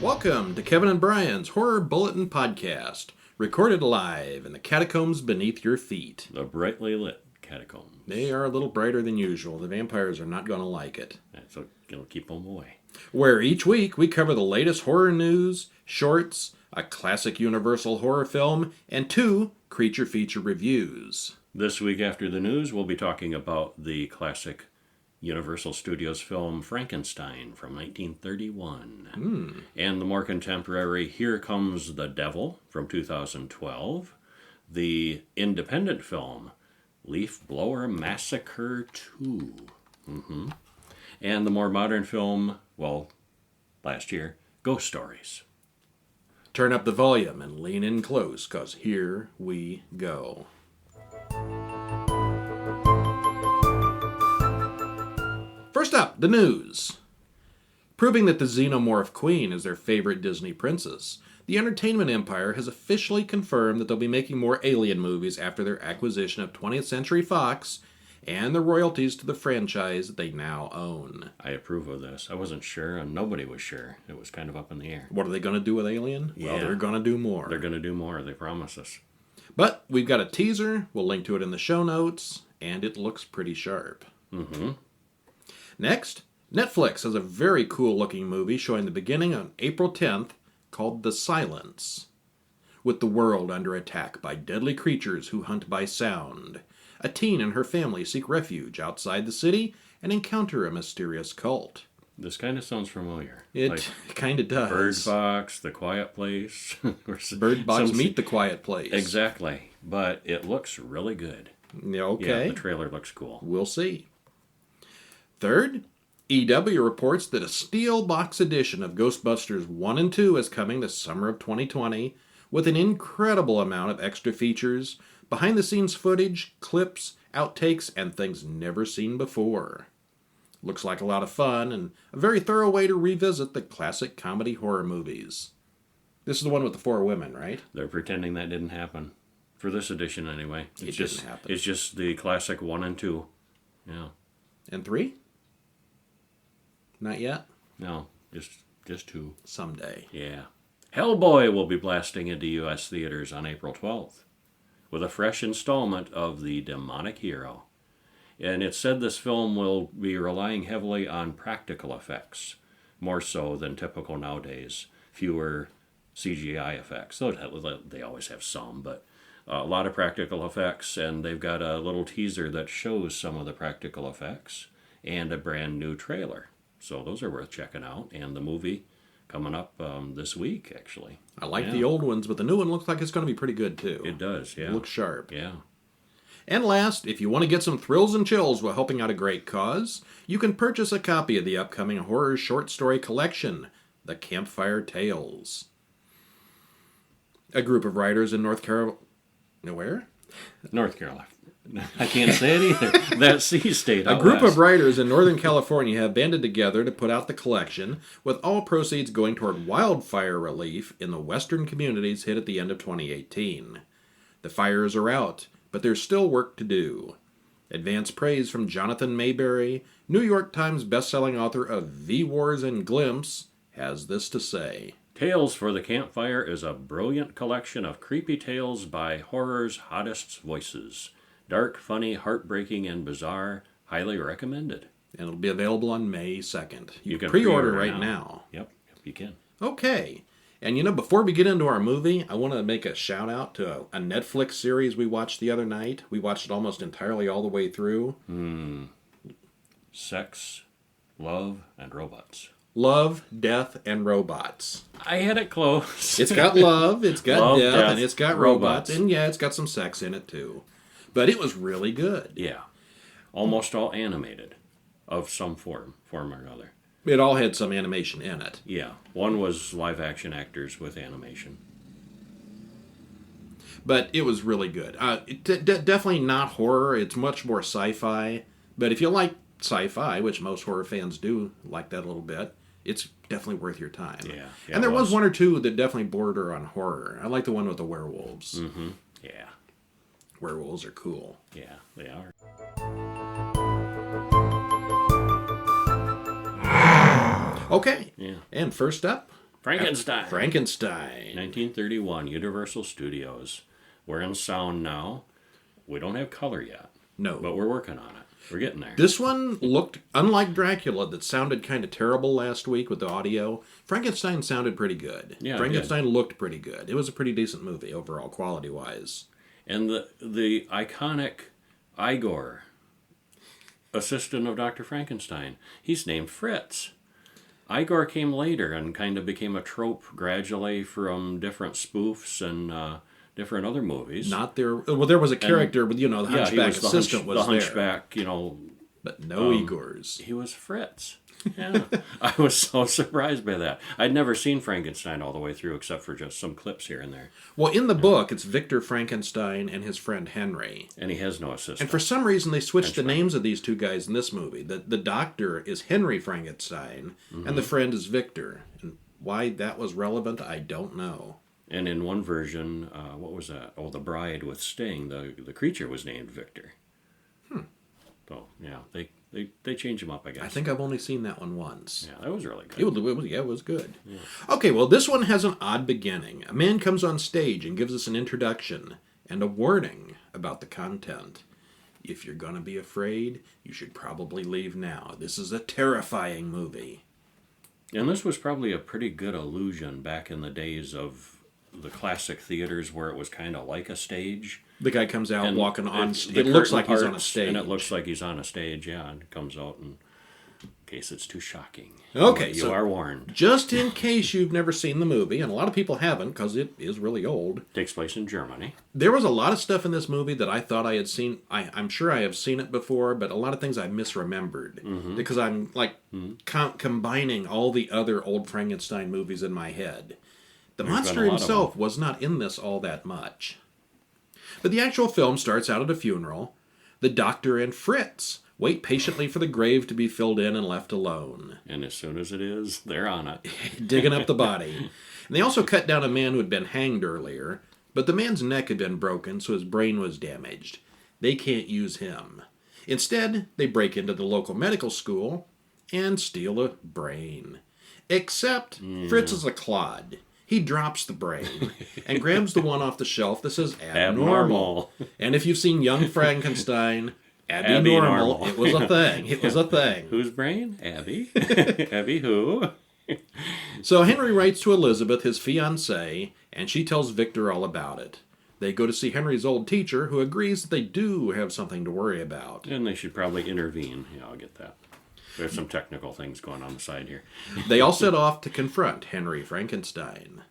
Welcome to Kevin and Brian's Horror Bulletin podcast, recorded live in the catacombs beneath your feet. The brightly lit catacombs. They are a little brighter than usual. The vampires are not going to like it. So it'll keep them away. Where each week we cover the latest horror news, shorts, a classic Universal horror film, and 2 creature feature reviews. This week after the news, we'll be talking about the classic Universal Studios film Frankenstein from 1931. And the more contemporary Here Comes the Devil from 2012. The independent film Blower Massacre 2. And the more modern film, last year, Ghost Stories. Turn up the volume and lean in close, because here we go. First up, the news. Proving that the Xenomorph Queen is their favorite Disney princess, the entertainment empire has officially confirmed that they'll be making more Alien movies after their acquisition of 20th Century Fox and the royalties to the franchise that they now own. I approve of this. I wasn't sure, and nobody was sure. It was kind of up in the air. What are they going to do with Alien? Yeah. Well, they're going to do more. They're going to do more, they promise us. But we've got a teaser. We'll link to it in the show notes, and it looks pretty sharp. Next, Netflix has a very cool-looking movie showing the beginning on April 10th called The Silence. With the world under attack by deadly creatures who hunt by sound, a teen and her family seek refuge outside the city and encounter a mysterious cult. This kind of sounds familiar. It kind of does. Bird Box, The Quiet Place. Bird Box meet The Quiet Place. Exactly. But it looks really good. Okay. Yeah, the trailer looks cool. We'll see. Third, EW reports that a steel box edition of Ghostbusters 1 and 2 is coming this summer of 2020 with an incredible amount of extra features, behind-the-scenes footage, clips, outtakes, and things never seen before. Looks like a lot of fun and a very thorough way to revisit the classic comedy horror movies. This is the one with the 4 women, right? They're pretending that didn't happen. For this edition, anyway. It didn't happen. It's just the classic 1 and 2. Yeah. And 3? Not yet? No, just 2. Someday. Yeah. Hellboy will be blasting into U.S. theaters on April 12th with a fresh installment of The Demonic Hero. And it's said this film will be relying heavily on practical effects, more so than typical nowadays. Fewer CGI effects. They always have some, but a lot of practical effects, and they've got a little teaser that shows some of the practical effects and a brand new trailer. So those are worth checking out. And the movie coming up this week, actually. I like the old ones, but the new one looks like it's going to be pretty good, too. It does, yeah. It looks sharp. Yeah. And last, if you want to get some thrills and chills while helping out a great cause, you can purchase a copy of the upcoming horror short story collection, The Campfire Tales. A group of writers in North Carolina... Where? North Carolina. I can't say it either. That sea state. A group of writers in Northern California have banded together to put out the collection, with all proceeds going toward wildfire relief in the western communities hit at the end of 2018. The fires are out, but there's still work to do. Advance praise from Jonathan Mayberry, New York Times bestselling author of V-Wars and Glimpse, has this to say. Tales for the Campfire is a brilliant collection of creepy tales by horror's hottest voices. Dark, funny, heartbreaking, and bizarre. Highly recommended. And it'll be available on May 2nd. You can pre-order right now. Yep, you can. Okay. And before we get into our movie, I want to make a shout out to a Netflix series we watched the other night. We watched it almost entirely all the way through. Sex, Love, and Robots. Love, Death, and Robots. I had it close. It's got love, it's got Love, death, and it's got robots. And yeah, it's got some sex in it too. But it was really good. Yeah. Almost all animated of some form or another. It all had some animation in it. Yeah. One was live action actors with animation. But it was really good. Definitely not horror. It's much more sci-fi. But if you like sci-fi, which most horror fans do like that a little bit, it's definitely worth your time. Yeah. And there was one or two that definitely border on horror. I like the one with the werewolves. Yeah. Werewolves are cool. Yeah, they are. Okay. Yeah. And first up, Frankenstein. 1931, Universal Studios. We're in sound now. We don't have color yet. No. But we're working on it. We're getting there. This one looked, unlike Dracula, that sounded kind of terrible last week with the audio. Frankenstein sounded pretty good. Yeah, Frankenstein looked pretty good. It was a pretty decent movie overall, quality-wise. And the iconic Igor, assistant of Dr. Frankenstein, he's named Fritz. Igor came later and kind of became a trope gradually from different spoofs and different other movies. Not there. Well, there was a character, but the Hunchback assistant was the there. Hunchback, But no Igors. He was Fritz. Yeah, I was so surprised by that. I'd never seen Frankenstein all the way through, except for just some clips here and there. Well, in the book, it's Victor Frankenstein and his friend Henry. And he has no assistant. And for some reason, they switched the names of these two guys in this movie. The doctor is Henry Frankenstein, and the friend is Victor. And why that was relevant, I don't know. And in one version, what was that? Oh, the bride with Sting. The creature was named Victor. So yeah, they change him up, I guess. I think I've only seen that one once. Yeah, that was really good. It was good. Yeah. Okay, well, this one has an odd beginning. A man comes on stage and gives us an introduction and a warning about the content. If you're going to be afraid, you should probably leave now. This is a terrifying movie. And this was probably a pretty good illusion back in the days of the classic theaters where it was kind of like a stage. The guy comes out walking on stage. It looks like he's on a stage. And it looks like he's on a stage, yeah, and comes out in case it's too shocking. Okay, you are warned. Just in case you've never seen the movie, and a lot of people haven't because it is really old. Takes place in Germany. There was a lot of stuff in this movie that I thought I had seen. I'm sure I have seen it before, but a lot of things I misremembered because I'm like combining all the other old Frankenstein movies in my head. The monster himself was not in this all that much. But the actual film starts out at a funeral. The doctor and Fritz wait patiently for the grave to be filled in and left alone. And as soon as it is, they're on it. Digging up the body. And they also cut down a man who had been hanged earlier, but the man's neck had been broken, so his brain was damaged. They can't use him. Instead, they break into the local medical school and steal a brain. Except Fritz is a clod. He drops the brain and grabs the one off the shelf that says abnormal. And if you've seen Young Frankenstein, Abby Normal, it was a thing. It was a thing. Whose brain? Abby. Abby who? So Henry writes to Elizabeth, his fiancée, and she tells Victor all about it. They go to see Henry's old teacher, who agrees that they do have something to worry about. And they should probably intervene. Yeah, I'll get that. There's some technical things going on the side here. They all set off to confront Henry Frankenstein.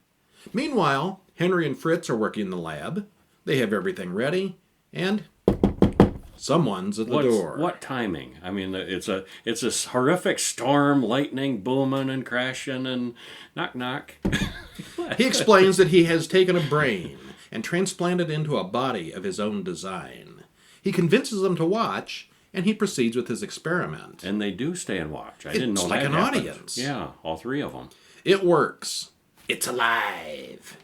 Meanwhile, Henry and Fritz are working in the lab. They have everything ready, and someone's at the door. What timing? I mean, it's a horrific storm, lightning booming and crashing, and knock knock. He explains that he has taken a brain and transplanted it into a body of his own design. He convinces them to watch, and he proceeds with his experiment. And they do stay and watch. I didn't know It's that like an happened. audience. Yeah, all three of them. It works. It's alive.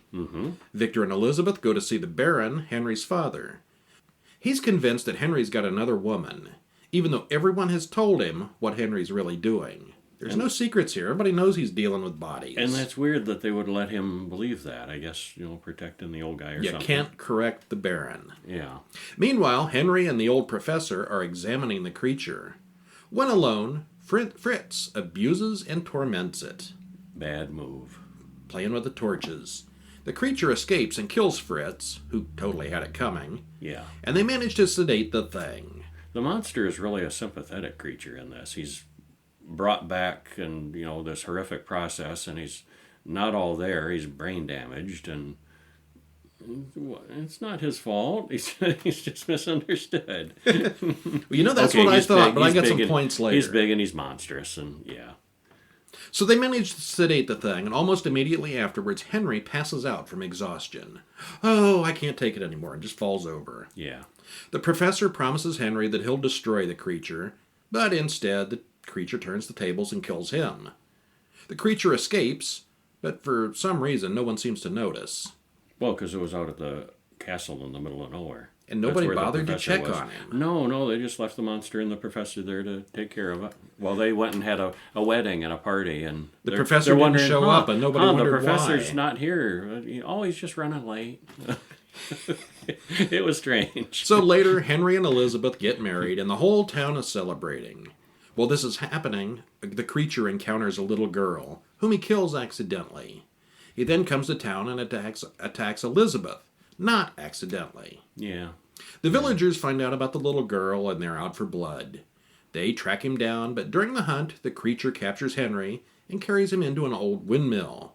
Victor and Elizabeth go to see the Baron, Henry's father. He's convinced that Henry's got another woman, even though everyone has told him what Henry's really doing. There's no secrets here. Everybody knows he's dealing with bodies. And that's weird that they would let him believe that. I guess, protecting the old guy or something. You can't correct the Baron. Yeah. Meanwhile, Henry and the old professor are examining the creature. When alone, Fritz abuses and torments it. Bad move. Playing with the torches. The creature escapes and kills Fritz, who totally had it coming. Yeah. And they manage to sedate the thing. The monster is really a sympathetic creature in this. He's brought back and, this horrific process, and he's not all there. He's brain damaged, and it's not his fault. He's just misunderstood. Well, that's what I thought, but I got some points later. He's big and he's monstrous, and yeah. So they manage to sedate the thing, and almost immediately afterwards, Henry passes out from exhaustion. Oh, I can't take it anymore, and just falls over. Yeah. The professor promises Henry that he'll destroy the creature, but instead the creature turns the tables and kills him. The creature escapes, but for some reason no one seems to notice. Well, because it was out at the castle in the middle of nowhere. And That's nobody where the bothered to professor check was. on him. No, they just left the monster and the professor there to take care of it. Well, they went and had a wedding and a party, and The professor didn't wondering, show up, and nobody wondered the professor's why. not here. Oh, he's just running late. It was strange. So later, Henry and Elizabeth get married, and the whole town is celebrating. While this is happening, the creature encounters a little girl, whom he kills accidentally. He then comes to town and attacks Elizabeth, not accidentally. Yeah. The villagers find out about the little girl, and they're out for blood. They track him down, but during the hunt, the creature captures Henry and carries him into an old windmill.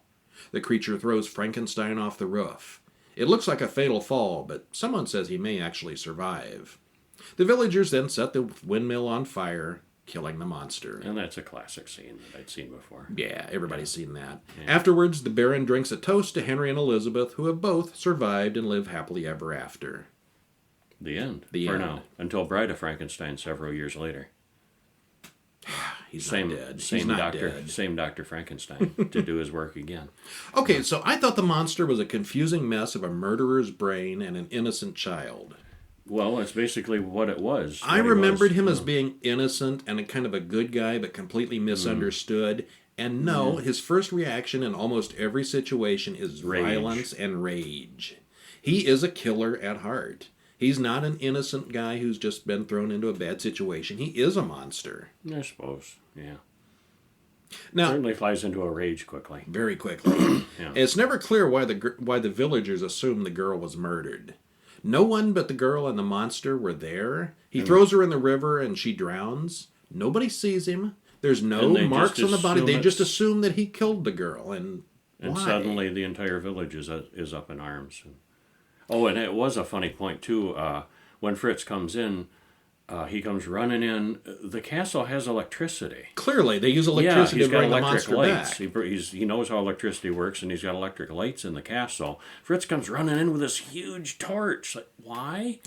The creature throws Frankenstein off the roof. It looks like a fatal fall, but someone says he may actually survive. The villagers then set the windmill on fire, killing the monster. And that's a classic scene that I'd seen before. Yeah, everybody's seen that. Yeah. Afterwards, the Baron drinks a toast to Henry and Elizabeth, who have both survived and live happily ever after. The end. The for end. now. Until Bride of Frankenstein several years later. He's not dead. He's Same not doctor. dead. Same Dr. Frankenstein to do his work again. Okay, so I thought the monster was a confusing mess of a murderer's brain and an innocent child. Well, that's basically what it was. I remembered him as being innocent and a kind of a good guy, but completely misunderstood. And no, his first reaction in almost every situation is Rage. violence and rage. He is a killer at heart. He's not an innocent guy who's just been thrown into a bad situation. He is a monster. I suppose, yeah. Now, Certainly flies into a rage quickly. very quickly. Yeah. It's never clear why the villagers assume the girl was murdered. No one but the girl and the monster were there. He throws her in the river and she drowns. Nobody sees him. There's no And they marks just on the body. assume They just it's- assume that he killed the girl. And And why? suddenly the entire village is up in arms. Oh, and it was a funny point, too. When Fritz comes in, he comes running in. The castle has electricity. Clearly, they use electricity He's to got bring the electric monster lights. back. He knows how electricity works, and he's got electric lights in the castle. Fritz comes running in with this huge torch. Like, why?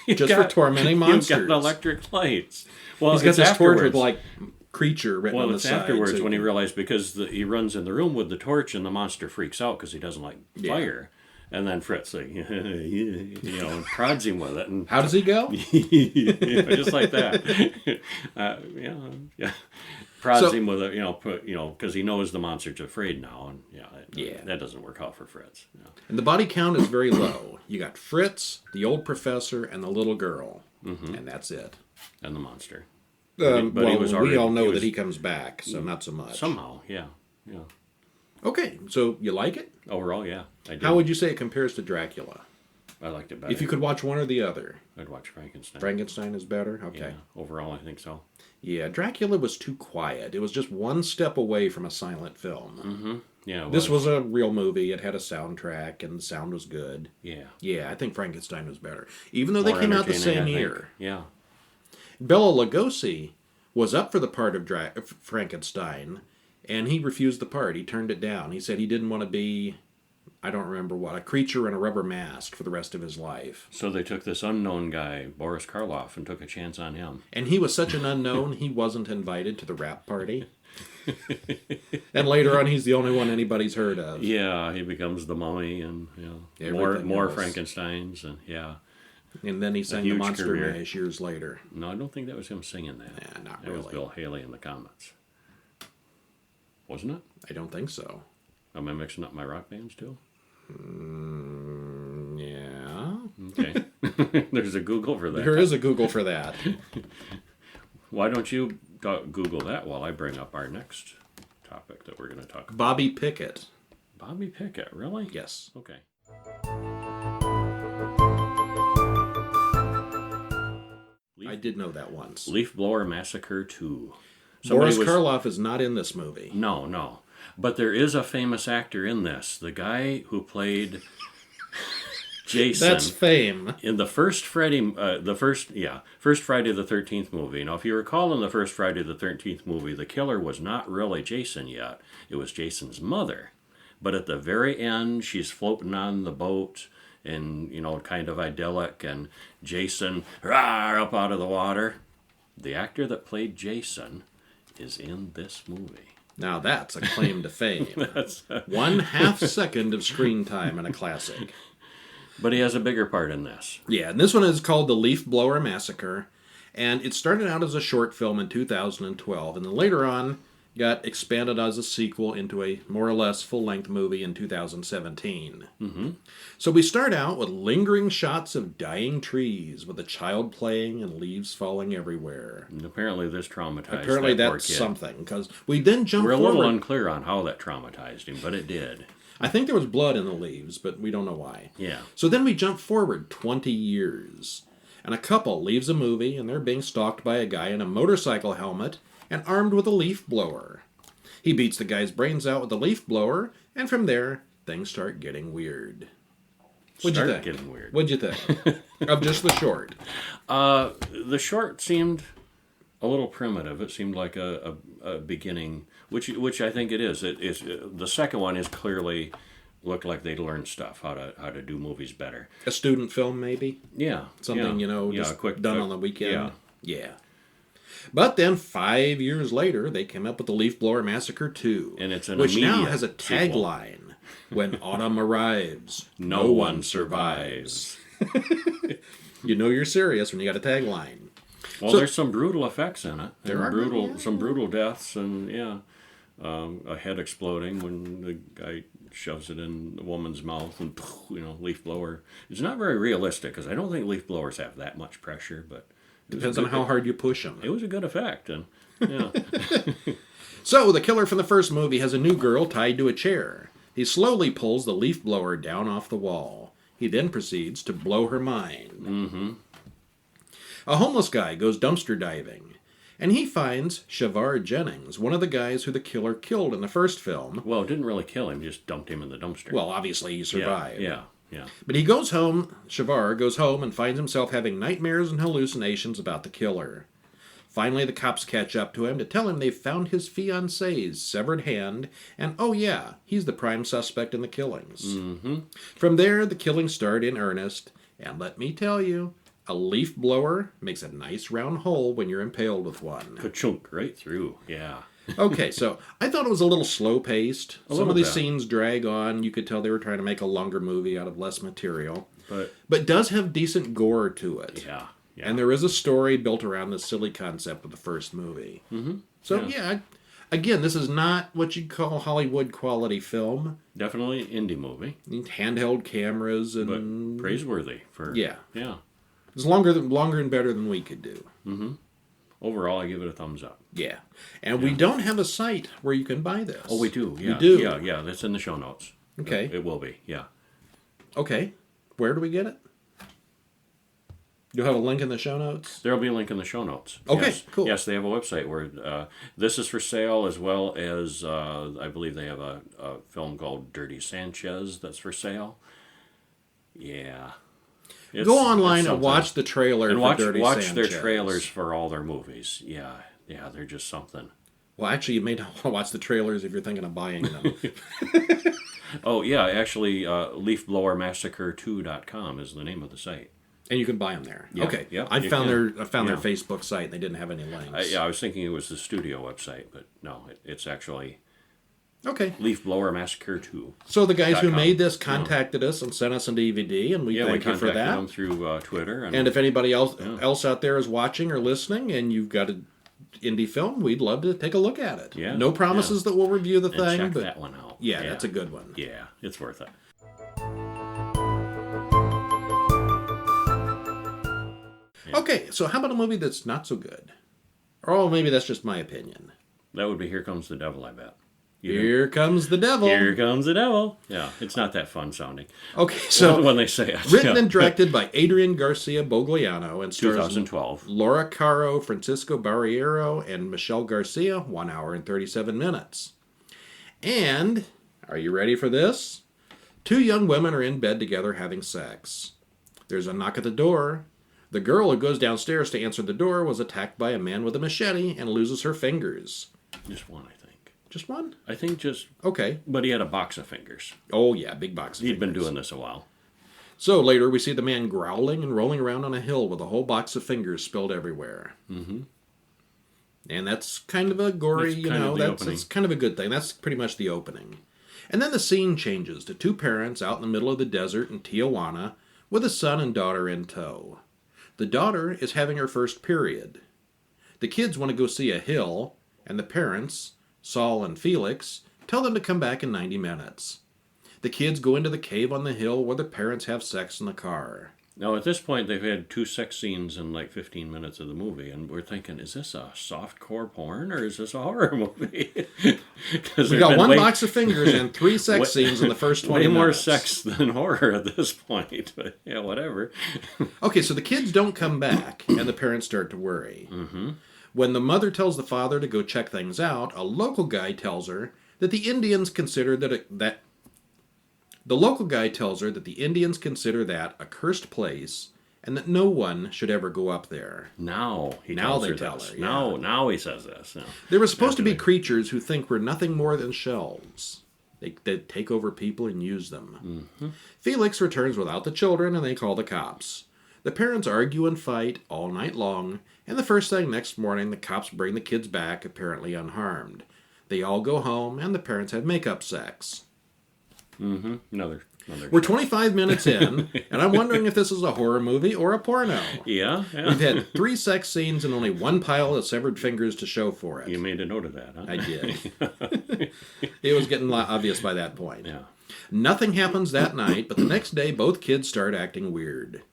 Just for tormenting monsters. You've got electric lights. Well, He's got it's this torch afterwards. with, like, creature written Well, on the it's side. afterwards so when he can- realized because he runs in the room with the torch and the monster freaks out because he doesn't like Yeah. fire. And then Fritz, like, prods him with it, and How does he go? just like that, prods So- him with it, because he knows the monster's afraid now, and Yeah. that doesn't work out for Fritz. And the body count is very low. You got Fritz, the old professor, and the little girl. And that's it. And the monster But he was already- we all know he was- that he comes back, so not so much. somehow, yeah. Okay, so you like it? Overall, yeah, I did. How would you say it compares to Dracula? I liked it better. If you could watch one or the other. I'd watch Frankenstein. Frankenstein is better? Okay. Yeah, overall, I think so. Yeah, Dracula was too quiet. It was just one step away from a silent film. Yeah, it This was a real movie. It had a soundtrack, and the sound was good. yeah. Yeah, I think Frankenstein was better. Even though they More came out the entertaining, same I think. year. Yeah. Bela Lugosi was up for the part of Frankenstein, and he refused the part. He turned it down. He said he didn't want to be, I don't remember what, a creature in a rubber mask for the rest of his life. So they took this unknown guy, Boris Karloff, and took a chance on him. And he was such an unknown, he wasn't invited to the rap party. And later on, he's the only one anybody's heard of. Yeah, he becomes the mummy, and Everything more else. Frankensteins, and yeah. And then he sang the huge Monster career. Mash years later. No, I don't think that was him singing that. Nah, not That was really. Bill Haley in the Comets, wasn't it? I don't think so. Am I mixing up my rock bands too? Yeah. Okay, there's a Google for that. There is a Google for that. Why don't you Google that while I bring up our next topic that we're going to talk about? Bobby Pickett. Bobby Pickett, really? Yes. Okay. I did know that once. Leaf Blower Massacre 2. Boris Karloff is not in this movie. No. But there is a famous actor in this. The guy who played Jason That's fame. in the first Friday the 13th movie. Now, if you recall in the first Friday the 13th movie, the killer was not really Jason yet. It was Jason's mother. But at the very end, she's floating on the boat and, kind of idyllic, and Jason, up out of the water. The actor that played Jason is in this movie. Now that's a claim to fame. That's 1/2 second of screen time in a classic. But he has a bigger part in this. Yeah, and this one is called The Leaf Blower Massacre. And it started out as a short film in 2012, and then later on got expanded as a sequel into a more or less full-length movie in 2017. Mm-hmm. So we start out with lingering shots of dying trees, with a child playing and leaves falling everywhere. And apparently this traumatized Apparently that poor that's kid. something, because we then jump We're a forward. little unclear on how that traumatized him, but it did. I think there was blood in the leaves, but we don't know why. Yeah. So then we jump forward 20 years. And a couple leaves a movie, and they're being stalked by a guy in a motorcycle helmet and armed with a leaf blower. He beats the guy's brains out with the leaf blower, and from there, things start getting weird. What'd you think? Getting weird. What'd you think of just the short? The short seemed a little primitive. It seemed like a beginning, which I think it is. It is the second one is clearly looked like they learned stuff how to do movies better. A student film, maybe? Yeah, Something, yeah. just quick done on the weekend? Yeah. Yeah. But then 5 years later, they came up with the Leaf Blower Massacre 2. And it's an which now immediate has a sequel. tagline. When autumn arrives, No one survives. You know you're serious when you got a tagline. Well, So- there's some brutal effects in it. There are, yeah. some brutal deaths, and a head exploding when the guy shoves it in the woman's mouth, and leaf blower. It's not very realistic because I don't think leaf blowers have that much pressure, but Depends on how hard you push them. it was a good effect, and yeah. So, the killer from the first movie has a new girl tied to a chair. He slowly pulls the leaf blower down off the wall. He then proceeds to blow her mind. Mm-hmm. A homeless guy goes dumpster diving, and he finds Shavar Jennings, one of the guys who the killer killed in the first film. Well, it didn't really kill him; just dumped him in the dumpster. Well, obviously he survived. Yeah. But he goes home, Shavar goes home and finds himself having nightmares and hallucinations about the killer. Finally, the cops catch up to him to tell him they've found his fiancée's severed hand, and oh yeah, he's the prime suspect in the killings. Mm-hmm. From there, the killings start in earnest, and let me tell you, a leaf blower makes a nice round hole when you're impaled with one. Ka-chunk right through. Yeah. Okay, so I thought it was a little slow-paced. Some little of these bit. scenes drag on. You could tell they were trying to make a longer movie out of less material. But But does have decent gore to it. yeah. And there is a story built around the silly concept of the first movie. Mm-hmm. So, again, this is not what you'd call Hollywood quality film. Definitely an indie movie, Handheld cameras but and... praiseworthy for Yeah. yeah. It's longer and better than we could do. Mm-hmm. Overall, I give it a thumbs up. Yeah. And we don't have a site where you can buy this. Oh, we do. Yeah. We do. Yeah. That's in the show notes. Okay. It will be. Yeah. Okay. Where do we get it? You'll have a link in the show notes? There'll be a link in the show notes. Okay, Yes. cool. Yes, they have a website where this is for sale, as well as I believe they have a film called Dirty Sanchez that's for sale. Yeah. Go online and something. watch the trailer And for watch Dirty their Sanchez. trailers for all their movies. Yeah, they're just something. Well, actually, you may not want to watch the trailers if you're thinking of buying them. Oh, yeah, actually, leafblowermassacre2.com is the name of the site. And you can buy them there. Yeah, Okay. yeah, I you found can. their Yeah. Facebook site. And they didn't have any links. I was thinking it was the studio website, but no, it's actually Okay. leafblowermassacre2. So the guys who .com. made this contacted us and sent us a DVD, and we Yeah, we thank you for contacted that. them through Twitter. And if anybody else out there is watching or listening, and you've got an indie film, we'd love to take a look at it. Yeah, No promises that we'll review the and thing, check but that one out. yeah, that's a good one. Yeah, it's worth it. Okay, so how about a movie that's not so good? Or maybe that's just my opinion. That would be Here Comes the Devil, I bet. Here comes the devil. Here comes the devil. Yeah, it's not that fun sounding. Okay, so when they say it. written yeah. and directed by Adrian Garcia Bogliano and stars 2012. Laura Caro, Francisco Barriero, and Michelle Garcia, 1 hour and 37 minutes. And, are you ready for this? 2 young women are in bed together having sex. There's a knock at the door. The girl who goes downstairs to answer the door was attacked by a man with a machete and loses her fingers. Just one, I think. Just one? I think just... Okay. But he had a box of fingers. Oh, yeah, big box of He'd been fingers. doing this a while. So later we see the man growling and rolling around on a hill with a whole box of fingers spilled everywhere. Mm-hmm. And that's kind of a gory, That's kind of the opening. it's kind of a good thing. That's pretty much the opening. And then the scene changes to 2 parents out in the middle of the desert in Tijuana with a son and daughter in tow. The daughter is having her first period. The kids want to go see a hill, and the parents, Saul and Felix, tell them to come back in 90 minutes. The kids go into the cave on the hill where the parents have sex in the car. Now, at this point, they've had 2 sex scenes in like 15 minutes of the movie, and we're thinking, is this a softcore porn or is this a horror movie? We got one box of fingers and 3 sex scenes in the first 20 way minutes. more sex than horror at this point, but yeah, whatever. Okay, so the kids don't come back, and the parents start to worry. Mm-hmm. When the mother tells the father to go check things out, a local guy tells her that the Indians consider that the local guy tells her that the Indians consider that a cursed place and that no one should ever go up there. Now they tell her, yeah. Now he says this. No. There were supposed to be creatures who think we're nothing more than shells. They take over people and use them. Mm-hmm. Felix returns without the children, and they call the cops. The parents argue and fight all night long, and the first thing next morning, the cops bring the kids back, apparently unharmed. They all go home, and the parents have make-up sex. Mm-hmm. Another. We're 25 minutes in, and I'm wondering if this is a horror movie or a porno. Yeah. We've had 3 sex scenes and only 1 pile of severed fingers to show for it. You made a note of that, huh? I did. It was getting obvious by that point. Yeah. Nothing happens that night, but the next day both kids start acting weird.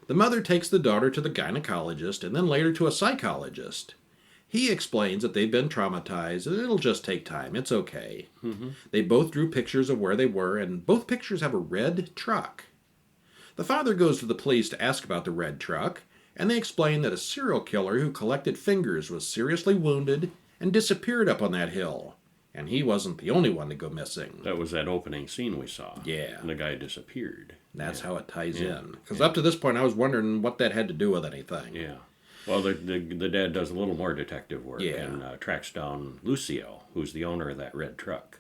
The mother takes the daughter to the gynecologist and then later to a psychologist. He explains that they've been traumatized and it'll just take time. It's okay. Mm-hmm. They both drew pictures of where they were, and both pictures have a red truck. The father goes to the police to ask about the red truck, and they explain that a serial killer who collected fingers was seriously wounded and disappeared up on that hill. And he wasn't the only one to go missing. That was that opening scene we saw. Yeah. And the guy disappeared. That's how it ties in. Because up to this point, I was wondering what that had to do with anything. Yeah. Well, the dad does a little more detective work and Yeah. tracks down Lucio, who's the owner of that red truck,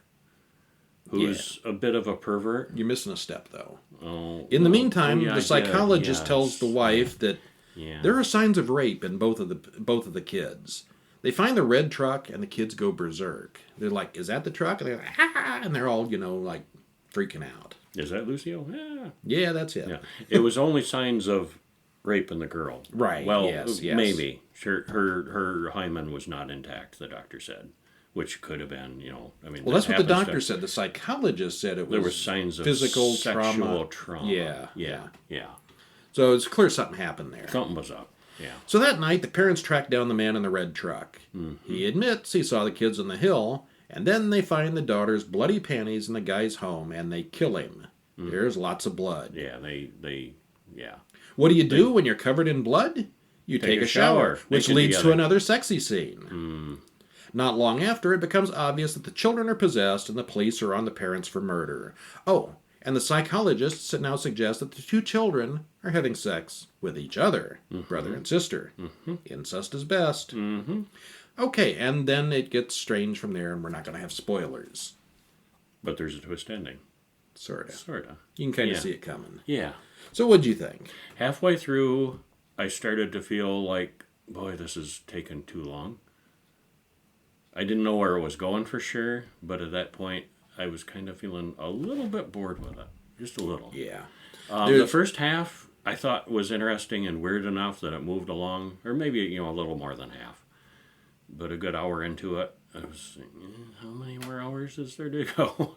who's a bit of a pervert. You're missing a step, though. Oh, In the meantime, yeah, the psychologist yes. tells the wife that there are signs of rape in both of the kids. They find the red truck, and the kids go berserk. They're like, "Is that the truck?" And they're like, "Ah!" And they're all, like, freaking out. Is that Lucio? Yeah. Yeah, that's it. Yeah. It was only signs of rape in the girl. Right. Well, yes. maybe. Sure, her hymen was not intact, the doctor said, which could have been, Well, that's what the doctor said. The psychologist said it was there were signs of physical sexual trauma. Yeah. So it's clear something happened there. Something was up. Yeah. So that night, the parents track down the man in the red truck. Mm-hmm. He admits he saw the kids on the hill, and then they find the daughter's bloody panties in the guy's home, and they kill him. Mm-hmm. There's lots of blood. Yeah, yeah. What do you do when you're covered in blood? You take a shower, which leads to another sexy scene. Mm. Not long after, it becomes obvious that the children are possessed and the police are on the parents for murder. Oh, and the psychologist now suggests that the 2 children are having sex with each other, brother and sister. Mm-hmm. Incest is best. Mm-hmm. Okay, and then it gets strange from there, and we're not going to have spoilers. But there's a twist ending. Sorta. You can kind of see it coming. Yeah. So what'd you think? Halfway through, I started to feel like, boy, this is taking too long. I didn't know where it was going for sure, but at that point, I was kind of feeling a little bit bored with it. Just a little. Yeah. The first half, I thought was interesting and weird enough that it moved along, or maybe, a little more than half. But a good hour into it, I was thinking, how many more hours is there to go?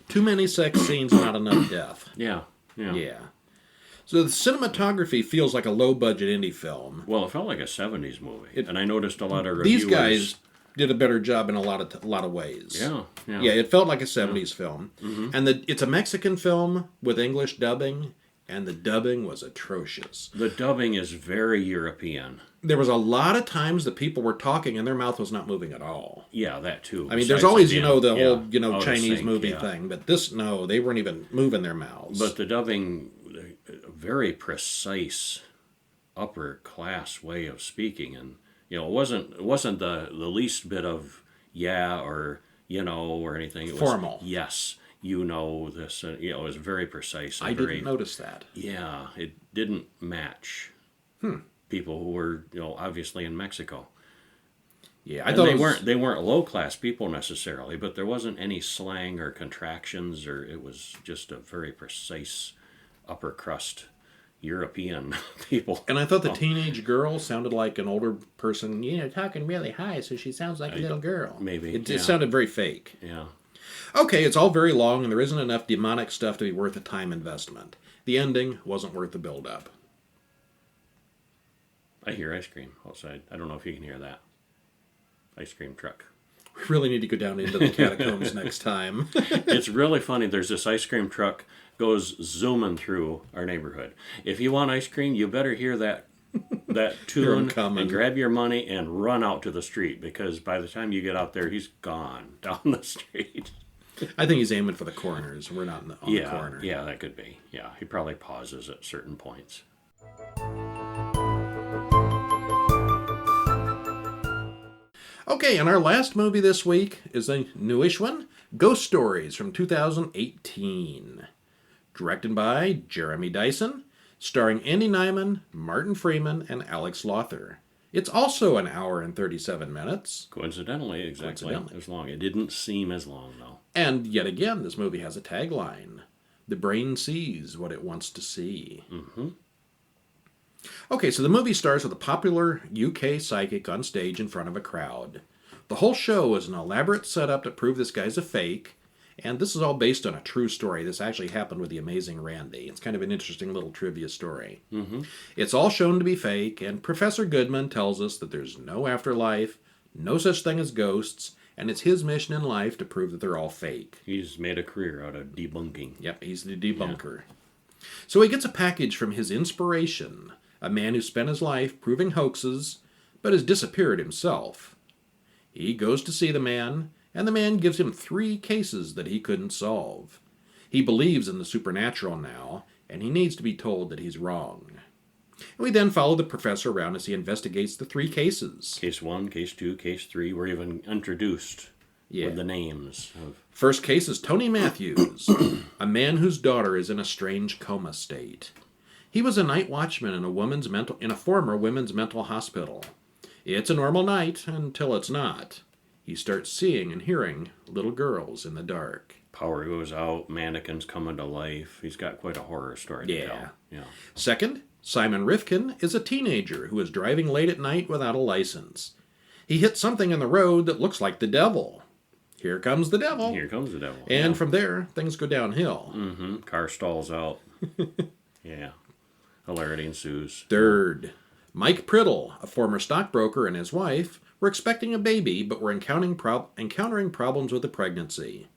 Too many sex scenes, not enough death. Yeah. So the cinematography feels like a low-budget indie film. Well, it felt like a 70s movie. And I noticed a lot of reviewers... These guys did a better job in a lot of ways. Yeah. Yeah, it felt like a 70s film. Mm-hmm. And it's a Mexican film with English dubbing, and the dubbing was atrocious. The dubbing is very European. There was a lot of times that people were talking and their mouth was not moving at all. Yeah, that too. I mean, there's always, the whole, Oh, Chinese sync, movie thing. But no, they weren't even moving their mouths. But the dubbing, very precise, upper class way of speaking. And, it wasn't the least bit of or, or anything. It formal. Was, yes, this. It was very precise. And I didn't notice that. Yeah, it didn't match. People who were, obviously in Mexico. Yeah, I thought they weren't low class people necessarily, but there wasn't any slang or contractions, or it was just a very precise upper crust European people. And I thought the teenage girl sounded like an older person, talking really high, so she sounds like a little girl. Maybe, It yeah. sounded very fake. Yeah. Okay, it's all very long, and there isn't enough demonic stuff to be worth a time investment. The ending wasn't worth the build-up. I hear ice cream outside. I don't know if you can hear that. Ice cream truck. We really need to go down into the catacombs next time. It's really funny. There's this ice cream truck goes zooming through our neighborhood. If you want ice cream, you better hear that tune and grab your money and run out to the street, because by the time you get out there, he's gone down the street. I think he's aiming for the corners. We're not on the corner. Yeah, that could be. Yeah, he probably pauses at certain points. Okay, and our last movie this week is a newish one, Ghost Stories from 2018. Directed by Jeremy Dyson, starring Andy Nyman, Martin Freeman, and Alex Lothar. It's also an hour and 37 minutes. Coincidentally, exactly as long. It didn't seem as long, though. And yet again, this movie has a tagline. The brain sees what it wants to see. Mm-hmm. Okay, so the movie starts with a popular UK psychic on stage in front of a crowd. The whole show is an elaborate setup to prove this guy's a fake, and this is all based on a true story. This actually happened with the Amazing Randy. It's kind of an interesting little trivia story. Mm-hmm. It's all shown to be fake, and Professor Goodman tells us that there's no afterlife, no such thing as ghosts, and it's his mission in life to prove that they're all fake. He's made a career out of debunking. Yep, he's the debunker. Yeah. So he gets a package from his inspiration, a man who spent his life proving hoaxes, but has disappeared himself. He goes to see the man, and the man gives him 3 cases that he couldn't solve. He believes in the supernatural now, and he needs to be told that he's wrong. And we then follow the professor around as he investigates the 3 cases. Case 1, Case 2, Case 3 were even introduced with the names of... First case is Tony Matthews, a man whose daughter is in a strange coma state. He was a night watchman in a former women's mental hospital. It's a normal night until it's not. He starts seeing and hearing little girls in the dark. Power goes out, mannequins coming to life. He's got quite a horror story to tell. Yeah. Second, Simon Rifkin is a teenager who is driving late at night without a license. He hits something in the road that looks like the devil. Here comes the devil. Here comes the devil. And from there, things go downhill. Mm-hmm. Car stalls out. Yeah. Hilarity ensues. Third, Mike Priddle, a former stockbroker, and his wife were expecting a baby, but were encountering problems with the pregnancy.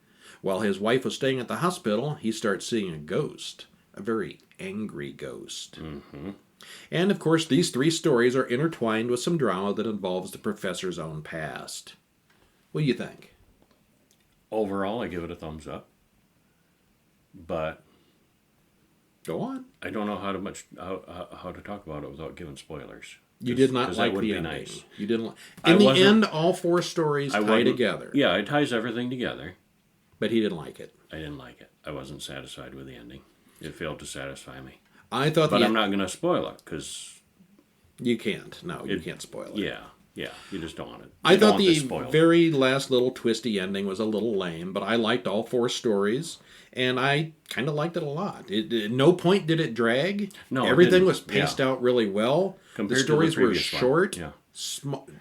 While his wife was staying at the hospital, he starts seeing a ghost, a very angry ghost. Mm-hmm. And, of course, these 3 stories are intertwined with some drama that involves the professor's own past. What do you think? Overall, I give it a thumbs up. But... Go on. I don't know how to talk about it without giving spoilers. You did not like the ending. Nice. You didn't. In the end, all 4 stories tie together. Yeah, it ties everything together. But he didn't like it. I didn't like it. I wasn't satisfied with the ending. It failed to satisfy me. I thought, but I'm not going to spoil it because you can't. No, you can't spoil it. Yeah. You just don't want it. I thought the very last little twisty ending was a little lame, but I liked all 4 stories. And I kind of liked it a lot. At no point did it drag. No, everything was paced out really well. Compared the stories were short, yeah.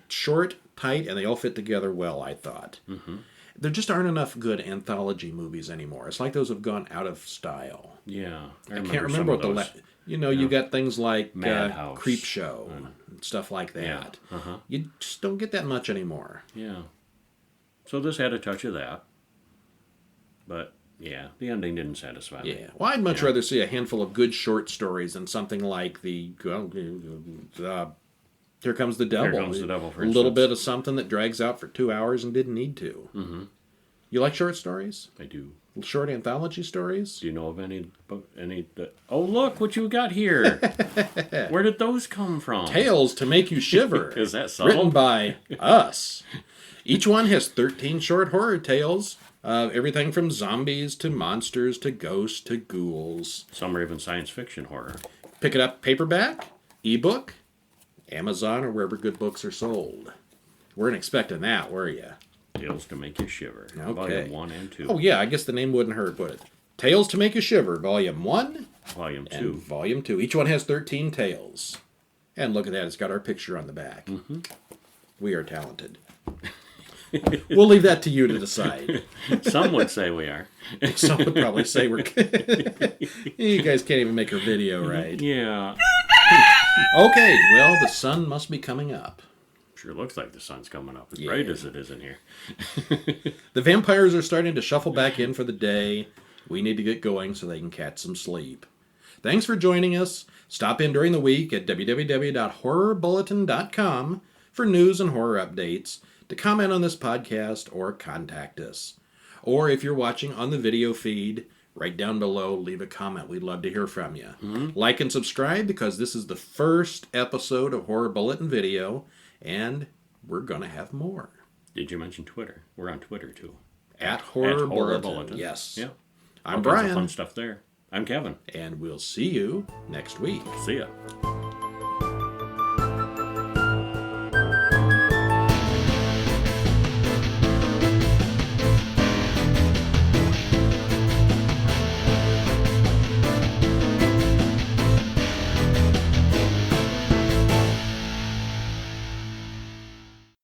short, tight, and they all fit together well, I thought. Mm-hmm. There just aren't enough good anthology movies anymore. It's like those have gone out of style. Yeah. I can't remember what the... you got things like Madhouse. Creep Show and stuff like that. Yeah. Uh-huh. You just don't get that much anymore. Yeah. So this had a touch of that. But... yeah, the ending didn't satisfy me. Yeah, well, I'd much rather see a handful of good short stories than something like the Here Comes the Devil. Here Comes the Devil, for instance. A little bit of something that drags out for 2 hours and didn't need to. Mm-hmm. You like short stories? I do. Short anthology stories? Do you know of any? Oh, look what you got here! Where did those come from? Tales to Make You Shiver. Is that subtle? Written by us. Each one has 13 short horror tales. Everything from zombies to monsters to ghosts to ghouls. Some are even science fiction horror. Pick it up paperback, ebook, Amazon, or wherever good books are sold. Weren't expecting that, were you? Tales to Make You Shiver. Okay. Volume 1 and 2. Oh, yeah, I guess the name wouldn't hurt, would it? Tales to Make You Shiver, Volume 1 Volume and 2. Volume 2. Each one has 13 tales. And look at that, it's got our picture on the back. Mm-hmm. We are talented. We'll leave that to you to decide. Some would say we are. Some would probably say we're... You guys can't even make a video right. Yeah. Okay, well, the sun must be coming up. Sure looks like the sun's coming up, as bright as it is in here. The vampires are starting to shuffle back in for the day. We need to get going so they can catch some sleep. Thanks for joining us. Stop in during the week at www.horrorbulletin.com for news and horror updates, to comment on this podcast, or contact us. Or if you're watching on the video feed, right down below, leave a comment. We'd love to hear from you. Mm-hmm. Like and subscribe, because this is the first episode of Horror Bulletin Video, and we're going to have more. Did you mention Twitter? We're on Twitter, too. At Horror Bulletin. Yes. Yeah. I'm Brian. Fun stuff there. I'm Kevin. And we'll see you next week. See ya.